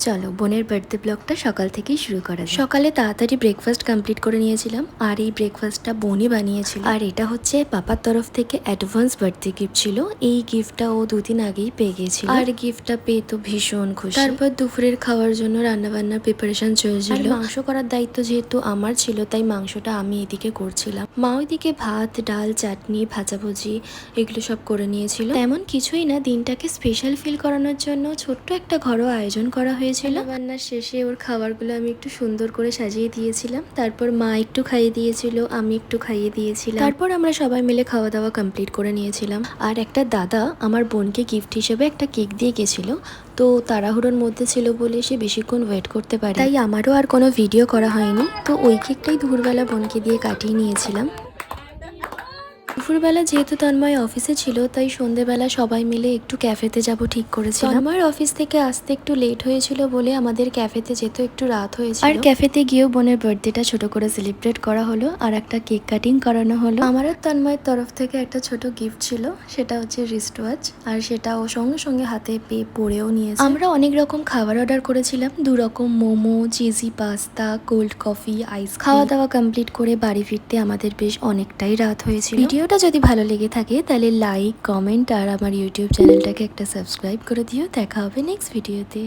চলো বোনের বার্থডে ব্লগটা সকাল থেকেই শুরু করা যাক। সকালে তাড়াতাড়ি ব্রেকফাস্ট কমপ্লিট করে নিয়েছিলাম, আর এই ব্রেকফাস্টটা বোনই বানিয়েছিল। আর এটা হচ্ছে পাপার তরফ থেকে অ্যাডভান্স বার্থডে গিফট ছিল। এই গিফটটা ও দুদিন আগেই পেয়ে গেছিল, আর গিফটটা পেয়ে তো ভীষণ খুশি। তারপর দুপুরের খাওয়ার জন্য রান্না বান্নার প্রিপারেশন চলছিল। মাংস করার দায়িত্ব যেহেতু আমার ছিল, তাই মাংসটা আমি এদিকে করছিলাম। মা ওইদিকে ভাত, ডাল, চাটনি, ভাজাভুজি এগুলো সব করে নিয়েছিল। তেমন কিছুই না, দিনটাকে স্পেশাল ফিল করানোর জন্য ছোট্ট একটা ঘরোয়া আয়োজন করা হয়েছিল। রান্নার শেষে ওর খাবারগুলো আমি একটু সুন্দর করে সাজিয়ে দিয়েছিলাম। তারপর মা একটু খাইয়ে দিয়েছিল, আমি একটু খাইয়ে দিয়েছিলাম। তারপর আমরা সবাই মিলে খাওয়া দাওয়া কমপ্লিট করে নিয়েছিলাম। আর একটা দাদা আমার বোনকে গিফট হিসেবে একটা কেক দিয়ে গেছিল, তো তাড়াহুড়োর মধ্যে ছিল বলে সে বেশিক্ষণ ওয়েট করতে পারে, তাই আমারও আর কোনো ভিডিও করা হয়নি। তো ওই কেকটাই দুপুরবেলা বোনকে দিয়ে কাটিয়ে নিয়েছিলাম। দুপুরবেলা যেহেতু তন্ময় অফিসে ছিল, তাই সন্ধেবেলা সবাই মিলে একটু ক্যাফেতে যাব ঠিক করেছিলাম। তন্ময়ের অফিস থেকে আসতে একটু লেট হয়েছিল বলে আমাদের ক্যাফেতে যেতে একটু রাত হয়েছিল। আর ক্যাফেতে গিয়েও বোনের বার্থডেটা ছোট করে সেলিব্রেট করা হলো, আর একটা কেক কাটিং করানো হলো। আমার আর তন্ময়ের তরফ থেকে একটা ছোট গিফট ছিল, সেটা হচ্ছে রিস্ট ওয়াচ, আর সেটা ও সঙ্গে সঙ্গে হাতে পেয়ে পরেও নিয়েছে। আমরা অনেক রকম খাবার অর্ডার করেছিলাম, 2 রকম momo, cheesy pasta, cold coffee, ice. খাওয়া দাওয়া কমপ্লিট করে বাড়ি ফিরতে আমাদের বেশ অনেকটাই রাত হয়েছিল। ভিডিওটা যদি ভালো লেগে থাকে তাহলে লাইক, কমেন্ট আর আমার ইউটিউব চ্যানেলটাকে একটা সাবস্ক্রাইব করে দিও। দেখা হবে নেক্সট ভিডিওতে।